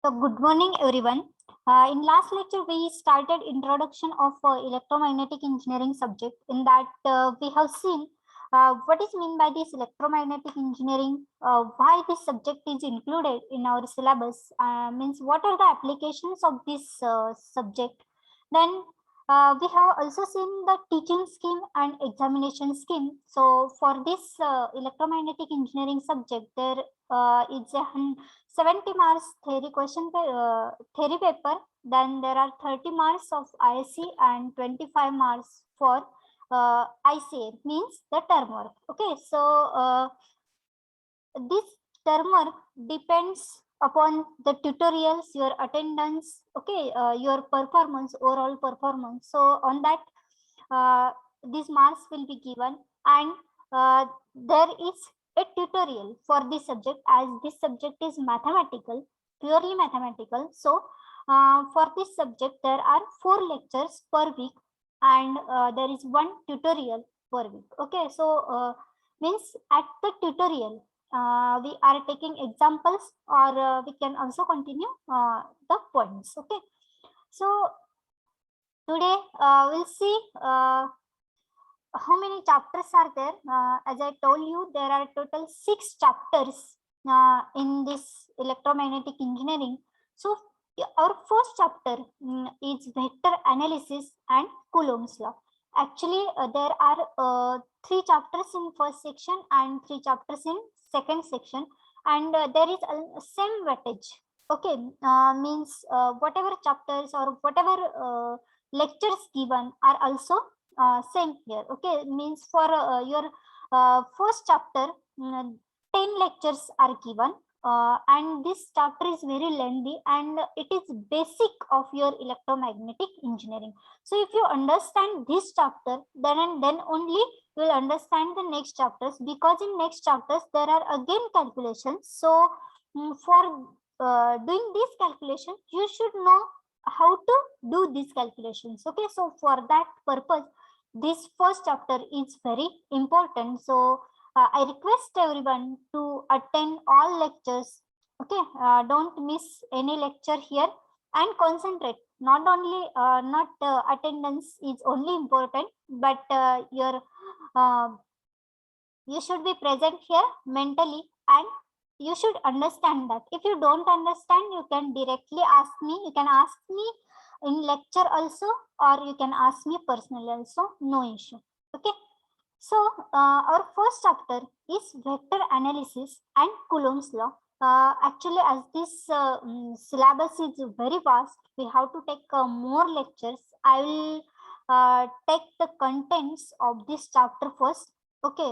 So good morning, everyone. In last lecture, we started introduction of electromagnetic engineering subject. In that, we have seen what is mean by this electromagnetic engineering, why this subject is included in our syllabus, means what are the applications of this subject. Then we have also seen the teaching scheme and examination scheme. So for this electromagnetic engineering subject, there is a 70 marks theory paper. Then there are 30 marks of ISC and 25 marks for ICA, means the term work. Okay, so this term work depends upon the tutorials, your attendance, okay, your performance, overall performance. So on that, these marks will be given, and there is a tutorial for this subject, as this subject is mathematical, purely mathematical. So for this subject there are 4 lectures per week, and there is one tutorial per week. Okay, so means at the tutorial we are taking examples, or we can also continue the points. Okay, so today we'll see how many chapters are there. As I told you, there are total 6 chapters in this electromagnetic engineering. So our first chapter is vector analysis and Coulomb's law. Actually, there are 3 chapters in first section and 3 chapters in second section, and there is a same weightage. Okay, means whatever chapters or whatever lectures given are also same here. Okay, means for your first chapter, 10 lectures are given, and this chapter is very lengthy, and it is basic of your electromagnetic engineering. So if you understand this chapter, then only you will understand the next chapters, because in next chapters there are again calculations. So for doing this calculation, you should know how to do these calculations. Okay, so for that purpose, this first chapter is very important. So I request everyone to attend all lectures. Okay, don't miss any lecture here, and concentrate. Not only not attendance is only important, but you should be present here mentally, and you should understand that. If you don't understand, you can directly ask me. You can ask me in lecture also, or you can ask me personally also, no issue. Okay, so our first chapter is vector analysis and Coulomb's law. Actually, as this syllabus is very vast, we have to take more lectures. I will take the contents of this chapter first. Okay,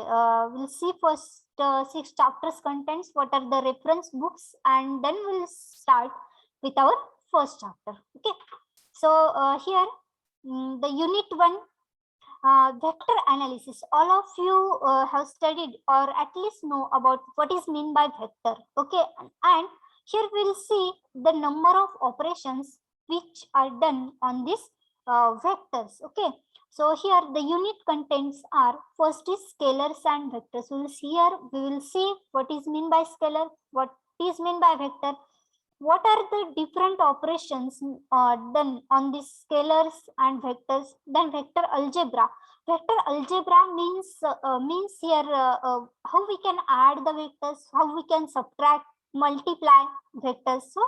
we'll see first 6 chapters contents, what are the reference books, and then we'll start with our first chapter. Okay, so here the unit 1, vector analysis. All of you have studied or at least know about what is mean by vector. Okay, and here we'll see the number of operations which are done on these vectors. Okay, so here the unit contents are, first is scalars and vectors. We will see what is mean by scalar, what is mean by vector, what are the different operations done on these scalars and vectors. Then vector algebra. Vector algebra means here how we can add the vectors, how we can subtract, multiply vectors. So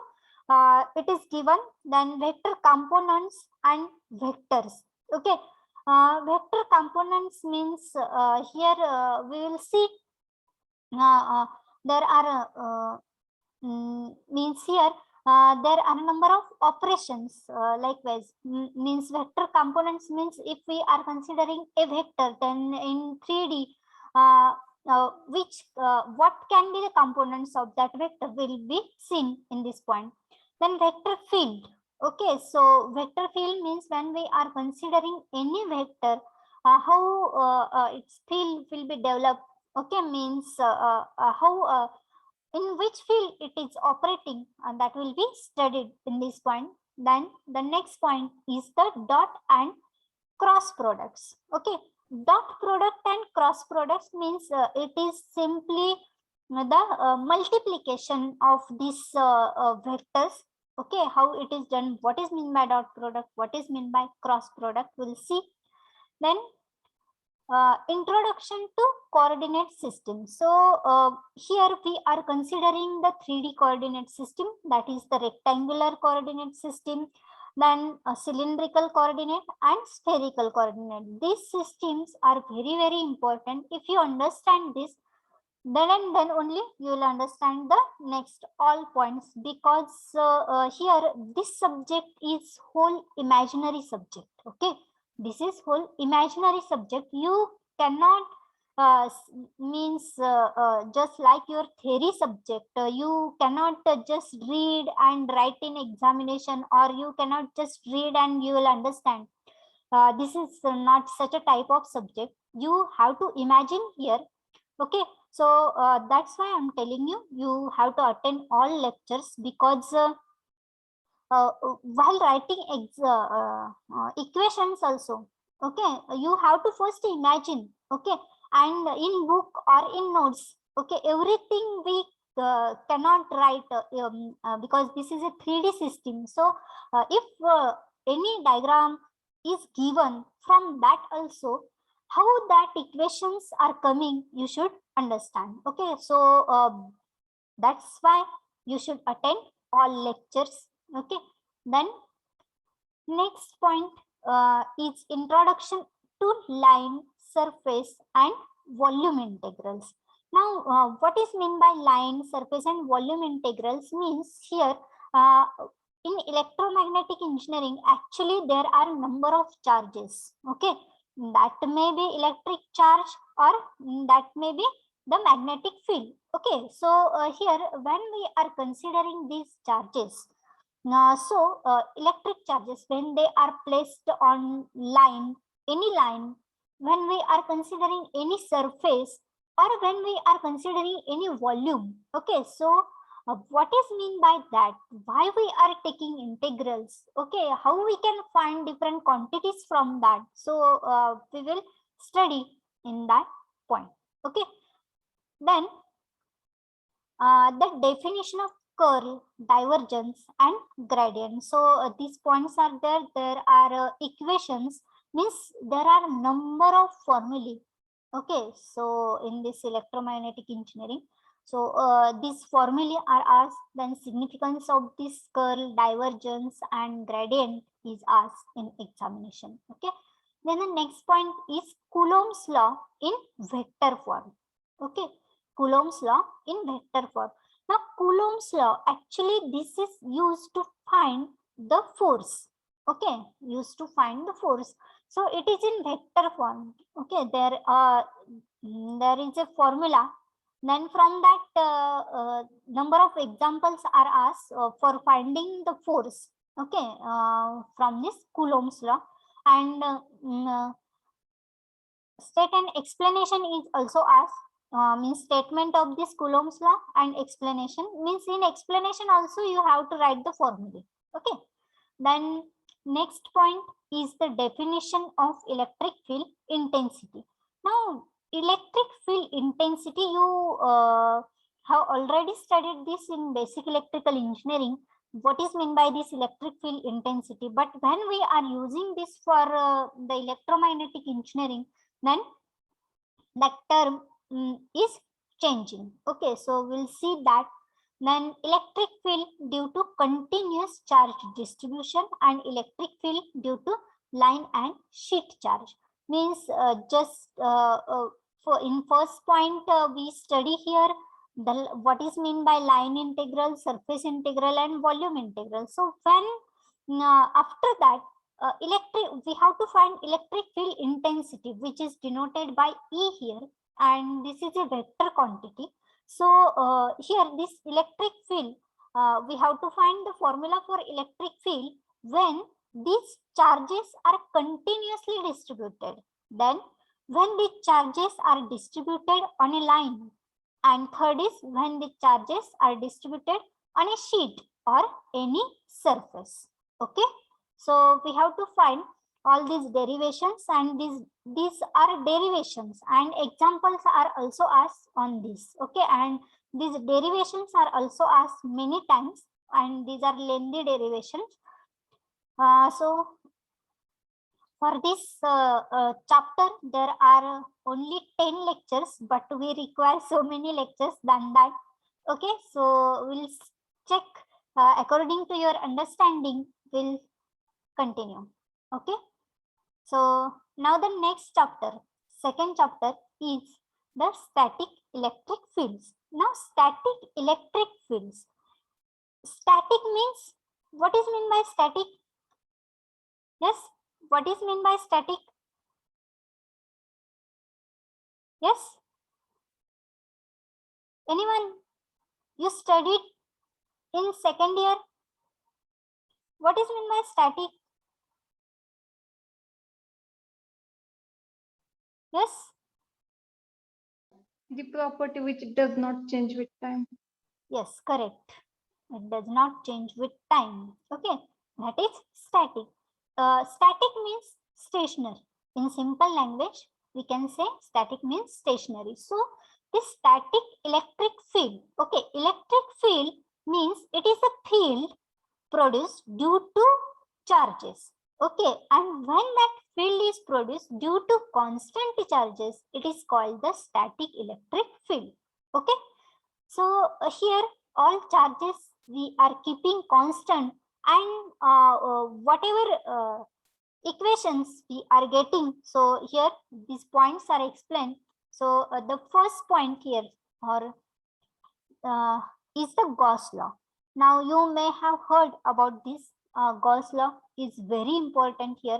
it is given. Then vector components and vectors. Okay, vector components means here we will see there are means here there are a number of operations. Likewise, means vector components means if we are considering a vector, then in 3D what can be the components of that vector will be seen in this point. Then vector field. Okay, so vector field means when we are considering any vector, how its field will be developed. Okay, means how in which field it is operating, and that will be studied in this point. Then the next point is the dot and cross products. Okay, dot product and cross products means it is simply the multiplication of these vectors Okay, how it is done, what is meant by dot product, what is meant by cross product, we'll see. Then introduction to coordinate system. So here we are considering the 3D coordinate system, that is the rectangular coordinate system, then a cylindrical coordinate and spherical coordinate. These systems are very, very important. If you understand this, then and then only you will understand the next all points, because here this subject is whole imaginary subject. Okay, this is whole imaginary subject. You cannot means just like your theory subject, you cannot just read and write in examination, or you cannot just read and you will understand. This is not such a type of subject. You have to imagine here. Okay, so that's why I'm telling you, you have to attend all lectures, because while writing equations also, okay, you have to first imagine. Okay, and in book or in notes, okay, everything we cannot write, because this is a 3D system. So if any diagram is given, from that also how that equations are coming, you should understand. Okay, so that's why you should attend all lectures. Okay, then next point is introduction to line, surface and volume integrals. Now what is meant by line, surface and volume integrals means here, uh, in electromagnetic engineering, actually there are number of charges. Okay, that may be electric charge, or that may be the magnetic field. Okay, so here when we are considering these charges, electric charges, when they are placed on line, any line, when we are considering any surface, or when we are considering any volume. Okay, so what is mean by that? Why we are taking integrals? Okay, how we can find different quantities from that? So we will study in that point. Okay, then the definition of curl, divergence and gradient. So these points are there. There are equations, means there are number of formulae. Okay, so in this electromagnetic engineering, so these formulae are asked, then significance of this curl, divergence and gradient is asked in examination. Okay, then the next point is Coulomb's law in vector form. Okay, Coulomb's law in vector form. Now Coulomb's law, actually this is used to find the force. Okay, used to find the force. So it is in vector form. Okay, there is a formula. Then from that number of examples are asked for finding the force. Okay, from this Coulomb's law, and state and explanation is also asked. Means statement of this Coulomb's law and explanation, means in explanation also you have to write the formula. Okay, then next point is the definition of electric field intensity. Now electric field intensity, you have already studied this in basic electrical engineering, what is meant by this electric field intensity. But when we are using this for the electromagnetic engineering, then that term is changing. Okay, so we'll see that. Then electric field due to continuous charge distribution and electric field due to line and sheet charge, means for in first point we study here the what is mean by line integral, surface integral and volume integral. So when after that we have to find electric field intensity, which is denoted by E here, and this is a vector quantity. So here this electric field, we have to find the formula for electric field when these charges are continuously distributed. Then when the charges are distributed on a line, and third is when the charges are distributed on a sheet or any surface. Okay, so we have to find all these derivations, and these are derivations and examples are also asked on this. Okay, and these derivations are also asked many times and these are lengthy derivations. So for this chapter, there are only 10 lectures, but we require so many lectures than that. Okay, so we'll check according to your understanding, we'll continue. Okay, so now the next chapter, second chapter is the static electric fields. Now static electric fields. Static means, what is mean by static? Yes, what is mean by static? Yes, anyone? You studied in second year. What is mean by static? Yes, The property which does not change with time. yes, correct. It does not change with time. Okay, that is static. Static means stationary. In simple language, we can say static means stationary. So this static electric field, okay, electric field means it is a field produced due to charges. Okay, and when that field is produced due to constant charges, it is called the static electric field. Okay, so here all charges we are keeping constant, and whatever equations we are getting. So here these points are explained. So the first point here or is the Gauss law. Now you may have heard about this. Gauss law is very important here.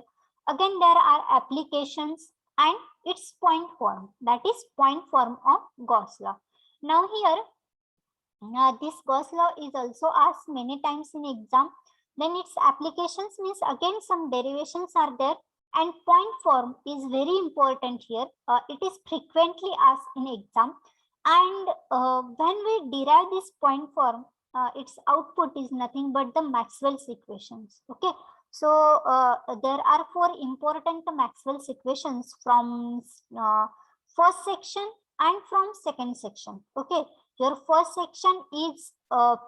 Again, there are applications and its point form, that is point form of Gauss law. Now here this Gauss law is also asked many times in exam. Then its applications means again some derivations are there, and point form is very important here. It is frequently asked in exam, and when we derive this point form, its output is nothing but the Maxwell's equations. Okay, so there are four important Maxwell's equations from first section and from second section. Okay, your first section is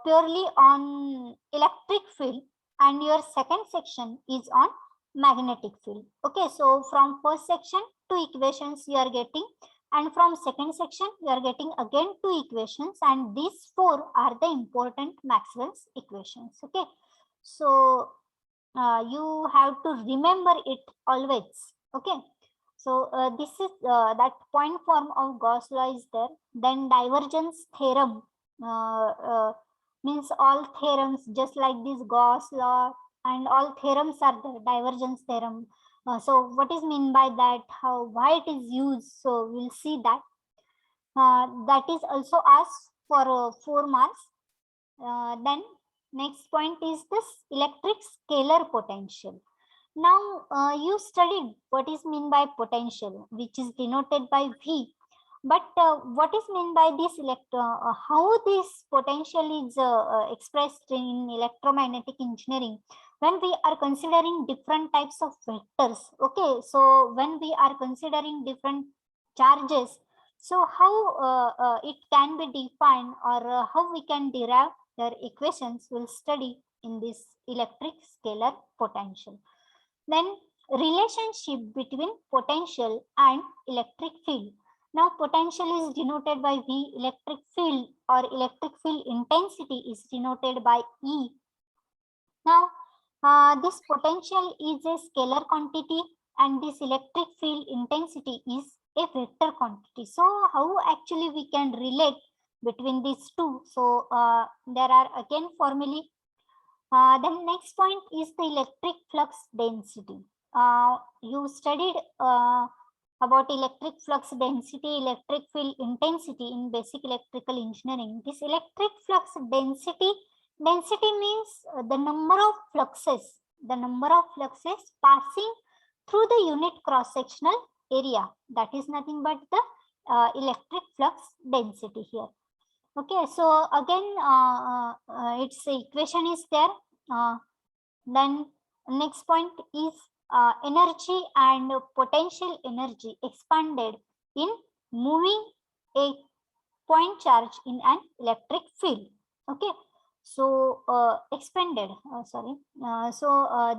purely on electric field, and your second section is on magnetic field. Okay, so from first section two equations you are getting, and from second section you are getting again two equations, and these four are the important Maxwell's equations. Okay, so you have to remember it always. Okay, so this is that point form of Gauss law is there. Then divergence theorem means all theorems, just like this Gauss law and all theorems are there. Divergence theorem. So what is mean by that? How, why it is used? So we'll see that. That is also asked for 4 marks. Then next point is this electric scalar potential. Now you studied what is mean by potential, which is denoted by V. But what is meant by this how this potential is expressed in electromagnetic engineering when we are considering different types of vectors? Okay, so when we are considering different charges, so how it can be defined, or how we can derive their equations, we'll study in this electric scalar potential. Then relationship between potential and electric field. Now potential is denoted by V, electric field or electric field intensity is denoted by E. Now this potential is a scalar quantity and this electric field intensity is a vector quantity. So how actually we can relate between these two? So there are again formulae. Then next point is the electric flux density. You studied about electric flux density, electric field intensity in basic electrical engineering. This electric flux density means the number of fluxes passing through the unit cross-sectional area. That is nothing but the electric flux density here. Okay, so again its equation is there. Then next point is energy and potential energy expanded in moving a point charge in an electric field. Okay, So expanded,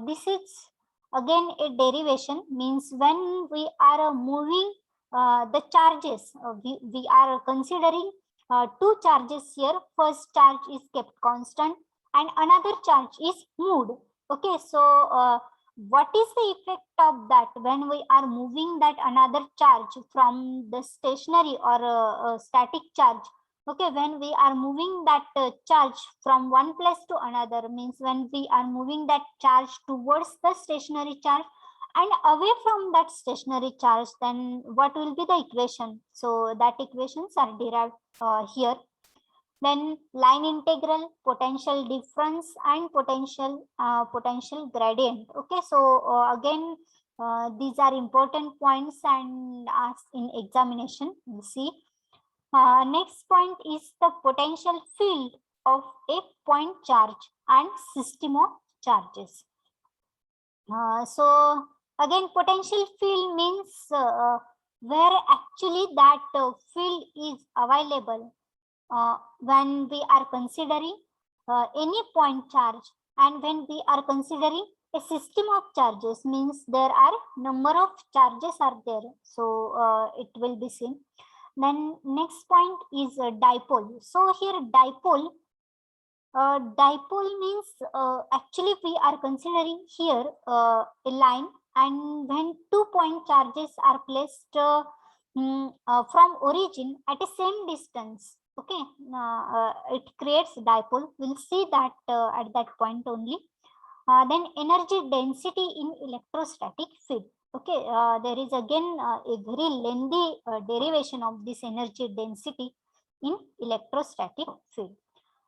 this is again a derivation, means when we are moving the charges, we are considering two charges here. First charge is kept constant and another charge is moved. Okay, so what is the effect of that when we are moving that another charge from the stationary or static charge? Okay, when we are moving that charge from one place to another, means when we are moving that charge towards the stationary charge and away from that stationary charge, then what will be the equation? So that equations are derived here. Then line integral, potential difference, and potential gradient. Okay, so again these are important points and asked in examination. We'll see. Next point is the potential field of a point charge and system of charges. So again, potential field means where actually that field is available when we are considering any point charge, and when we are considering a system of charges, means there are number of charges are there. So it will be seen. Then next point is dipole. So here dipole means actually we are considering here a line, and when 2 point charges are placed from origin at the same distance, okay, it creates dipole. We'll see that at that point only. Then energy density in electrostatic field. Okay, there is again a very lengthy derivation of this energy density in electrostatic field.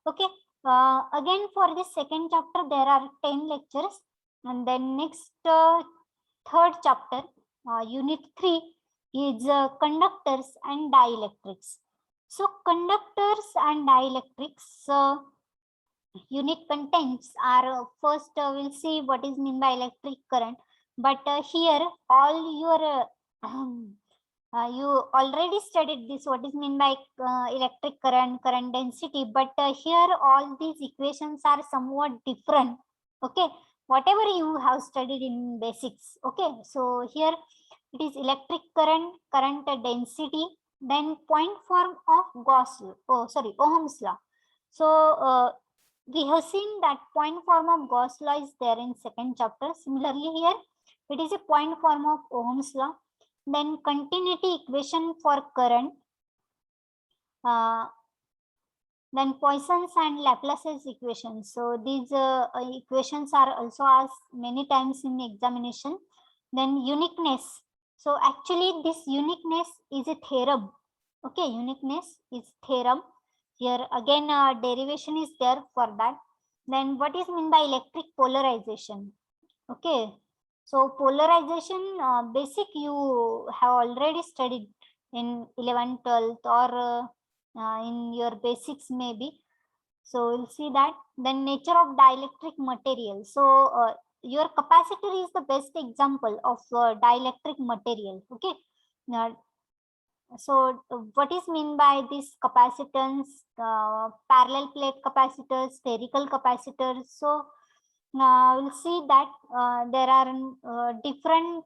Okay, again for this second chapter there are 10 lectures, and then next third chapter, unit 3 is conductors and dielectrics. So conductors and dielectrics unit contents are first we'll see what is mean by electric current, but here all your you already studied this, what is mean by electric current, current density, but here all these equations are somewhat different. Okay, whatever you have studied in basics. Okay, so here it is electric current, current density, then point form of Ohm's law. So we have seen that point form of Gauss law is there in second chapter. Similarly here it is a point form of Ohm's law. Then continuity equation for current, then Poisson's and Laplace's equations. So these equations are also asked many times in examination. Then uniqueness. So actually this uniqueness is a theorem. Okay, uniqueness is theorem. Here again derivation is there for that. Then what is mean by electric polarization? Okay, so polarization basic you have already studied in 11th, 12th, or in your basics maybe. So we'll see that. Then nature of dielectric material. So your capacitor is the best example of dielectric material. Okay. So what is mean by this capacitance, parallel plate capacitors, spherical capacitors? So we'll see that there are different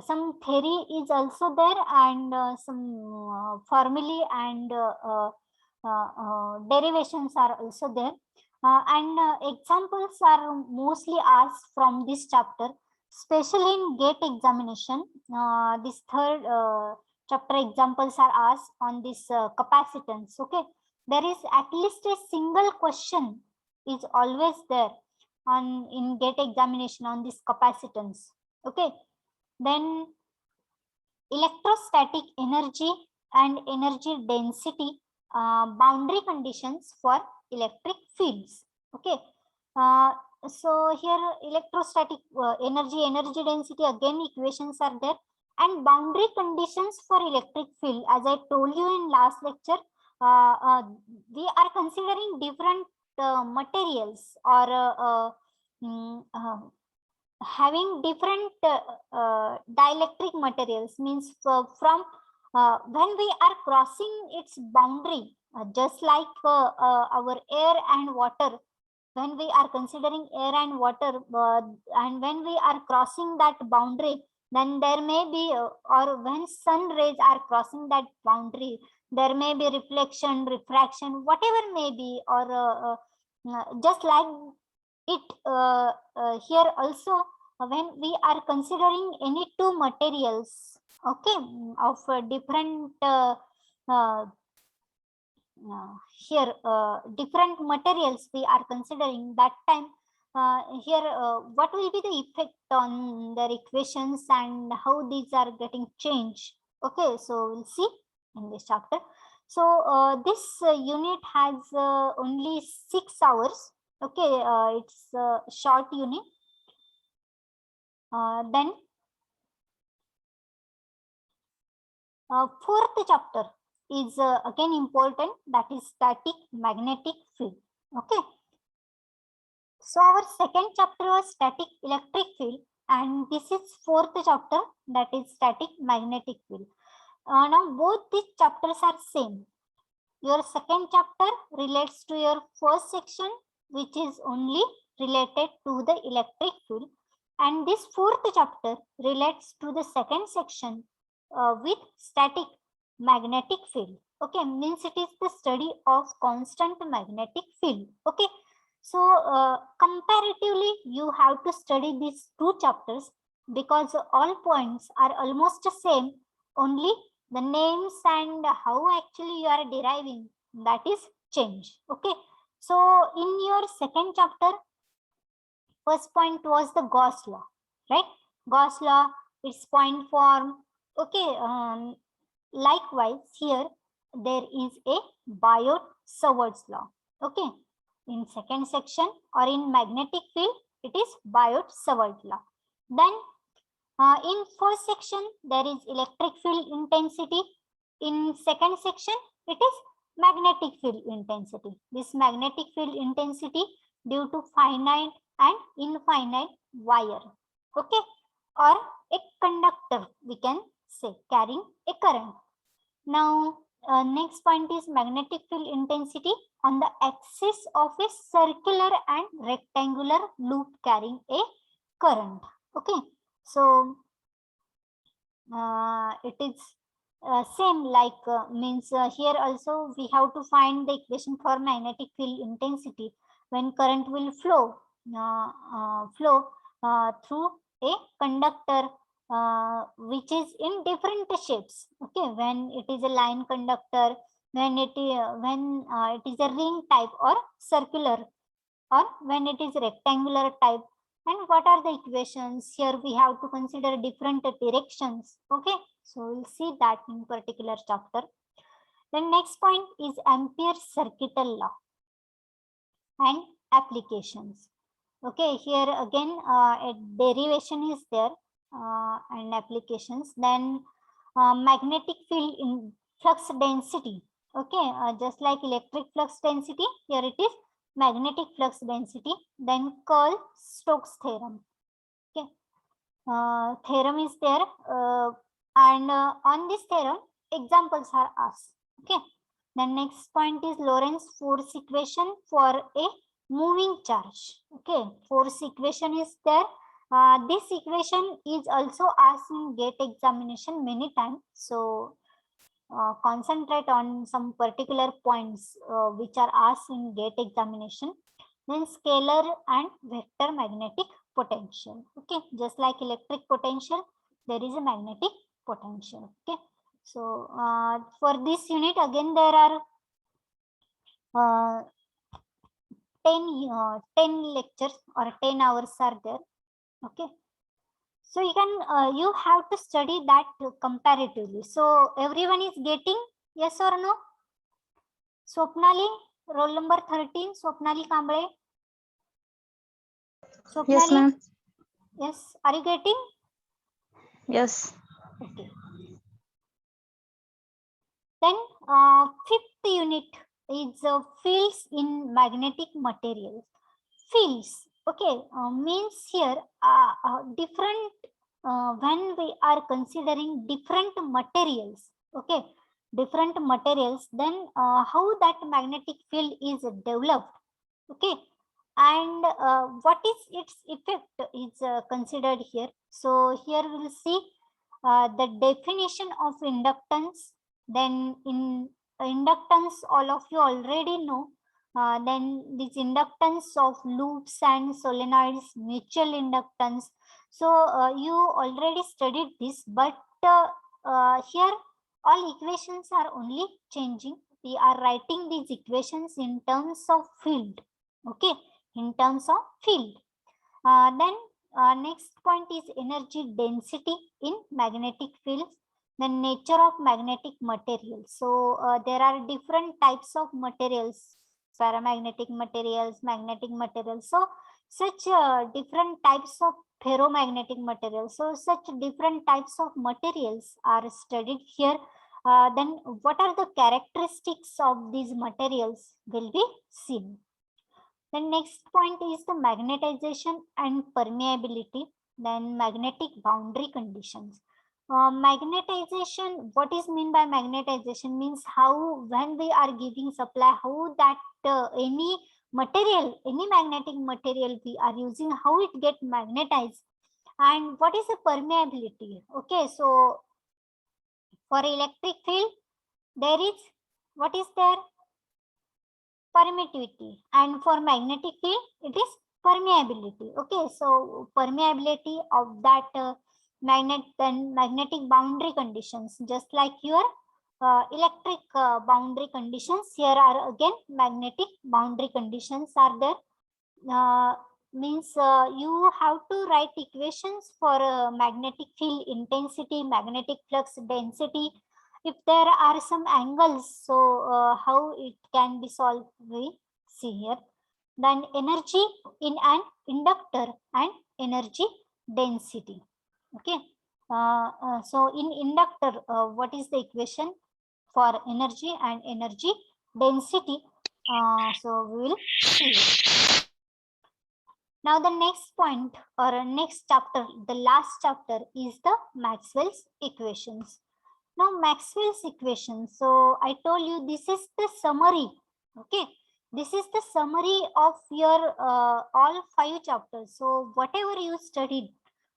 some theory is also there, and some formulae and derivations are also there, and examples are mostly asked from this chapter, especially in GATE examination. This third chapter examples are asked on this capacitance. Okay, there is at least a single question is always there on in GATE examination on this capacitance. Okay, then electrostatic energy and energy density, boundary conditions for electric fields. Okay, so here electrostatic energy density, again equations are there, and boundary conditions for electric field. As I told you in last lecture, we are considering different materials or having different dielectric materials, means from when we are crossing its boundary, Just like our air and water, when we are considering air and water, and when we are crossing that boundary, then there may be or when sun rays are crossing that boundary, there may be reflection, refraction, whatever may be, or just like it here also, when we are considering any two materials, okay, of different here different materials we are considering, that time here what will be the effect on their equations and how these are getting changed. Okay, so we'll see in this chapter. So this unit has only 6 hours. Okay, it's a short unit. Then fourth chapter is again important, that is static magnetic field. Okay, so our second chapter was static electric field, and this is fourth chapter, that is static magnetic field. Now both these chapters are same. Your second chapter relates to your first section, which is only related to the electric field, and this fourth chapter relates to the second section with static magnetic field. Okay, means it is the study of constant magnetic field. Okay, so comparatively you have to study these two chapters because all points are almost the same, only the names and how actually you are deriving, that is change. Okay, so in your second chapter, first point was the Gauss law, right? Gauss law, its point form. Okay, likewise here there is a Biot-Savart's law. Okay, in second section or in magnetic field, it is Biot-Savart law. Then in first section there is electric field intensity. In second section it is magnetic field intensity. This magnetic field intensity due to finite and infinite wire, okay, or a conductor, we can say, carrying a current. Now next point is magnetic field intensity on the axis of a circular and rectangular loop carrying a current. Okay, so it is same like means here also we have to find the equation for magnetic field intensity when current will flow through a conductor which is in different shapes. Okay, when it is a line conductor, when it is a ring type or circular, or when it is rectangular type, and what are the equations. Here we have to consider different directions. Okay, so we'll see that in particular chapter. Then next point is Ampere's circuital law and applications. Okay, here again a derivation is there and applications. Then magnetic field in flux density. Okay, just like electric flux density, here it is magnetic flux density. Then Kerr-Stokes theorem. Okay, theorem is there, and on this theorem examples are asked. Okay, the next point is Lorentz force equation for a moving charge. Okay, force equation is there. This equation is also asked in GATE examination many times, so concentrate on some particular points which are asked in GATE examination. Then scalar and vector magnetic potential. Okay, just like electric potential, there is a magnetic potential. Okay, so for this unit again there are 10 lectures or 10 hours are there. Okay, so you can you have to study that comparatively. So everyone is getting, yes or no? Swapnali, roll number 13, Swapnali Kamble. Swapnali? Yes, ma'am. Yes, are you getting? Yes. Okay. Then fifth unit is fields in magnetic materials. Fields, okay, means here different when we are considering different materials. Okay, different materials, then how that magnetic field is developed. Okay, and what is its effect is considered here. So here we will see the definition of inductance. Then in inductance, all of you already know. Then this inductance of loops and solenoids, mutual inductance. So you already studied this, but here all equations are only changing. We are writing these equations in terms of field. Okay, in terms of field. Then next point is energy density in magnetic fields. The nature of magnetic materials. So there are different types of materials, paramagnetic materials, magnetic materials. So such different types of ferromagnetic materials. So such different types of materials are studied here. Then what are the characteristics of these materials will be seen. The next point is the magnetization and permeability, then magnetic boundary conditions. Magnetization, what is mean by magnetization means how when we are giving supply, how that any material, any magnetic material we are using, how it get magnetized. And what is the permeability? Okay, so for electric field, there is, what is there? Permittivity, and for magnetic field it is permeability. Okay, so permeability of that magnetic boundary conditions, just like your electric boundary conditions, here are again magnetic boundary conditions are there. Means you have to write equations for magnetic field intensity, magnetic flux density. If there are some angles, so how it can be solved, we see here. Then energy in an inductor and energy density. Okay, so in inductor, what is the equation for energy and energy density? So we will see it. Now the next point or next chapter, the last chapter is the Maxwell's equations. Now Maxwell's equations, so I told you this is the summary. Okay, this is the summary of your all 5 chapters. So whatever you studied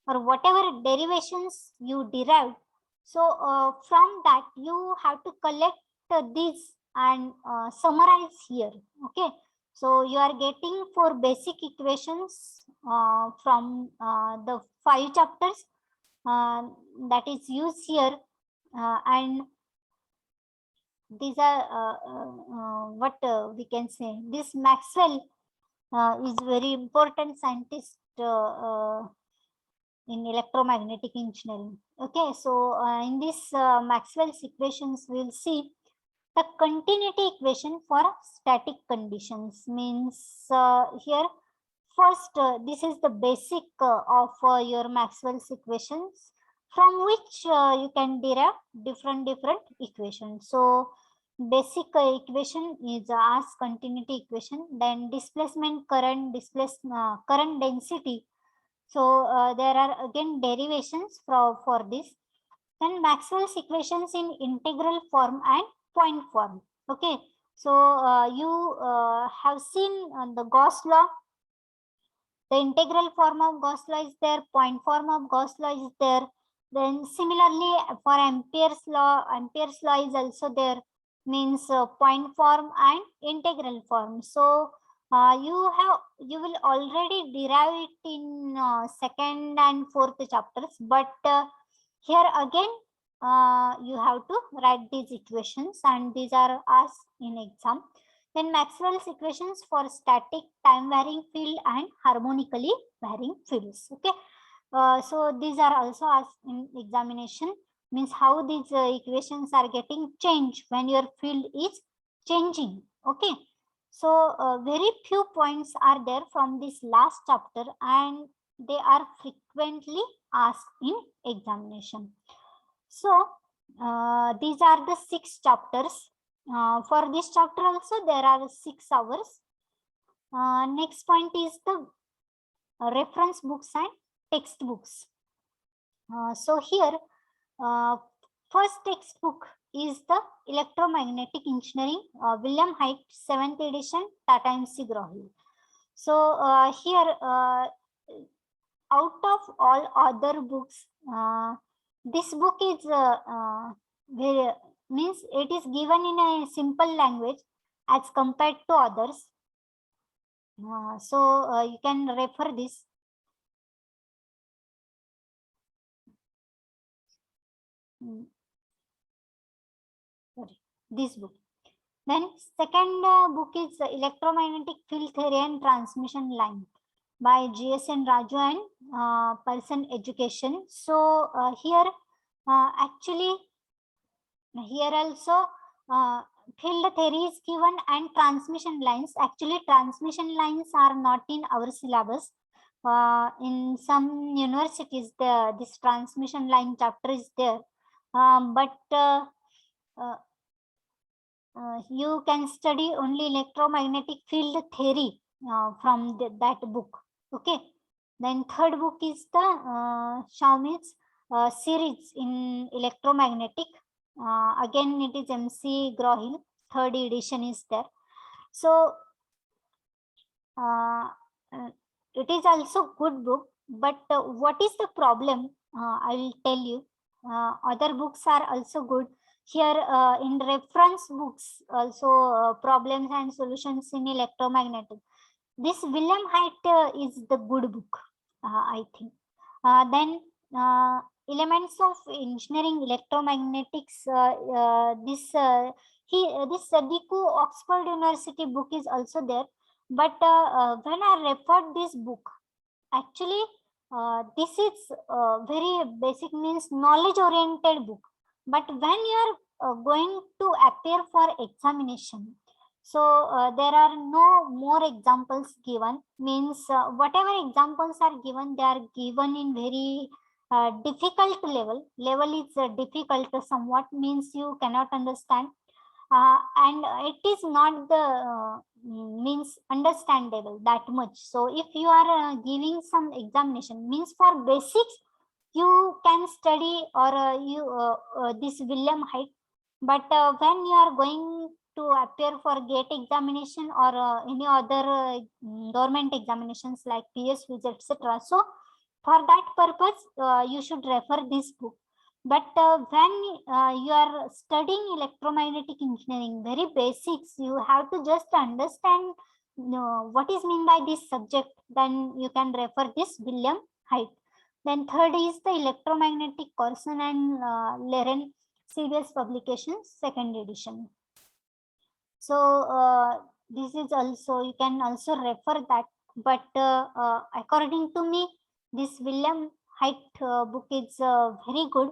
or whatever derivations you derived, so from that you have to collect these and summarize here. Okay, so you are getting 4 basic equations from the 5 chapters that is used here, and these are what we can say. This Maxwell is very important scientist in electromagnetic engineering. Okay, so in this Maxwell's equations, we'll see the continuity equation for static conditions. Means here first this is the basic of your Maxwell's equations, from which you can derive different equations. So basic equation is as continuity equation. Then displacement current, current density. So there are again derivations for this. Then Maxwell's equations in integral form and point form. Okay, so you have seen the Gauss law. The integral form of Gauss law is there, point form of Gauss law is there. Then similarly for Ampere's law is also there, means point form and integral form. So you will already derive it in second and fourth chapters, but here again you have to write these equations, and these are asked in exam. Then Maxwell's equations for static, time varying field and harmonically varying fields. Okay, so these are also asked in examination, means how these equations are getting changed when your field is changing. Okay, so very few points are there from this last chapter, and they are frequently asked in examination. So these are the 6 chapters. For this chapter also there are 6 hours. Next point is the reference books and textbooks. So here first textbook is the Electromagnetic Engineering, William Height, 7th edition, Tata MC Grohill. So here, out of all other books, this book is very, means it is given in a simple language as compared to others. So you can refer this. Sorry, this book. Then second book is Electromagnetic Field Theory and Transmission Line by GSN Raju and Person Education. So here actually here also field theory is given and transmission lines. Actually transmission lines are not in our syllabus. In some universities this transmission line chapter is there, but you can study only electromagnetic field theory from that book. Okay. Then third book is the Xiaomi's series in electromagnetic. Again it is MC Grohill, third edition is there. So it is also good book, but what is the problem? I will tell you. Other books are also good. Here in reference books also problems and solutions in electromagnetic. This William Height is the good book, I think. Then Elements of Engineering Electromagnetics. This Diku Oxford University book is also there. But when I referred this book, actually this is very basic, means knowledge oriented book. But when you are going to appear for examination, so there are no more examples given, means whatever examples are given, they are given in very difficult level. Level is difficult somewhat, means you cannot understand. And it is not the means understandable that much. So if you are giving some examination, means for basics you can study or this William Height, but when you are going to appear for GATE examination or any other government examinations like PSVs, etc. So for that purpose you should refer this book. But when you are studying electromagnetic engineering, very basics, you have to just understand what is mean by this subject, then you can refer this William Height. Then third is the Electromagnetic Corson and Leren CBS publications, second edition. So this is also, you can also refer that. But according to me, this William Height book is very good.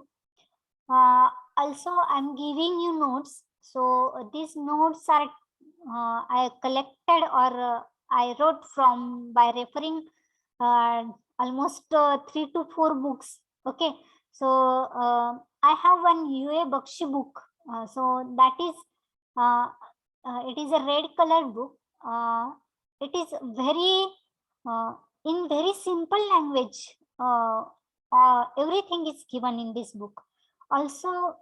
Also I'm giving you notes. So these notes are I collected or I wrote from by referring almost 3 to 4 books. Okay. So I have one UA Bakshi book. So that is it is a red colored book. It is very in very simple language. Everything is given in this book. Also,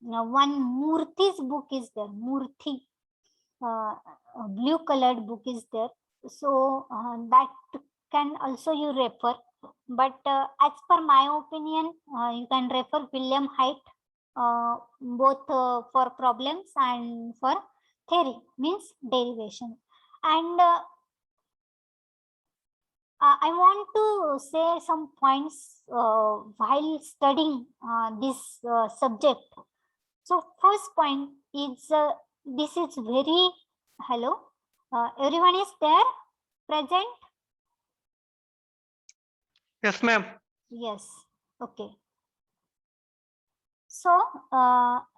one Murthy's book is there. Murthy, blue colored book is there. So that can also you refer. But as per my opinion, you can refer William Height, both for problems and for theory, means derivation. And I want to say some points while studying this subject. So first point is this is very, hello, everyone is there present? Yes, ma'am. Yes, okay. So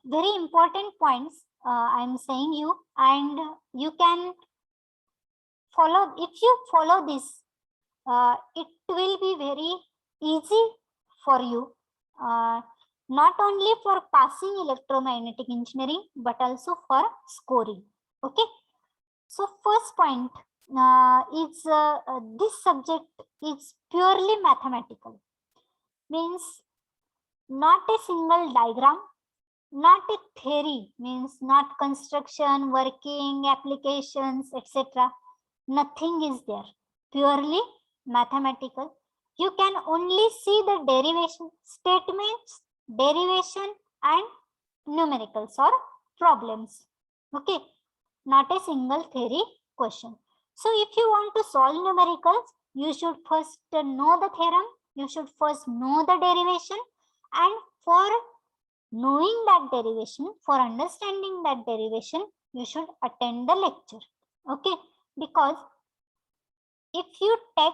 very important points I am saying you, and you can follow. If you follow this, it will be very easy for you, not only for passing electromagnetic engineering, but also for scoring. Okay. So first point is this subject is purely mathematical, means not a single diagram, not a theory, means not construction, working, applications, etc. Nothing is there. Purely mathematical. You can only see the derivation statements, derivation and numericals or problems. Okay, not a single theory question. So if you want to solve numericals, you should first know the theorem, you should first know the derivation, and for knowing that derivation, for understanding that derivation, you should attend the lecture. Okay, because if you take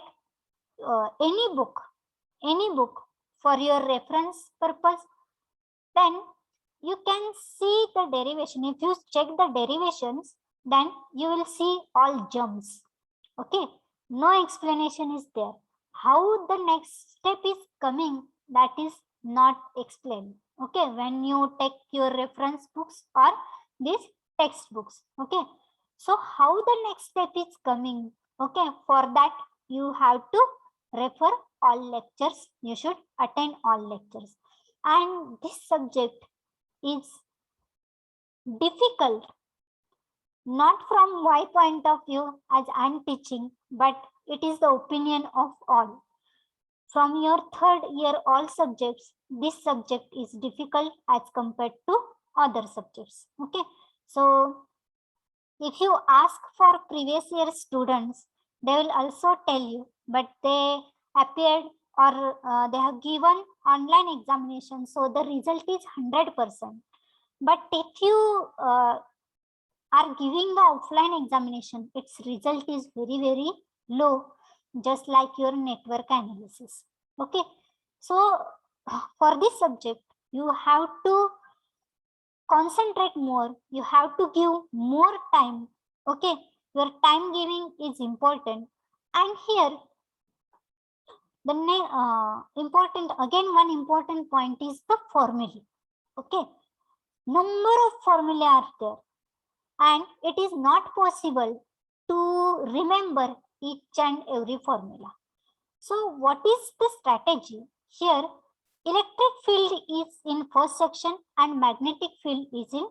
any book for your reference purpose, then you can see the derivation. If you check the derivations, then you will see all jumps. Okay, no explanation is there. How the next step is coming, that is not explained. Okay, when you take your reference books or these textbooks. Okay, so how the next step is coming? Okay, for that you have to refer all lectures. You should attend all lectures. And this subject is difficult, not from my point of view as I'm teaching, but it is the opinion of all. From your third year all subjects, this subject is difficult as compared to other subjects. Okay, so if you ask for previous year students, they will also tell you, but they appeared or they have given online examination, so the result is 100%. But if you are giving the offline examination, its result is very, very low, just like your network analysis. Okay, so for this subject, you have to concentrate more, you have to give more time. Okay, your time giving is important. And here the important, again one important point is the formula. Okay, number of formula are there, and it is not possible to remember each and every formula. So what is the strategy here? Electric field is in first section and magnetic field is in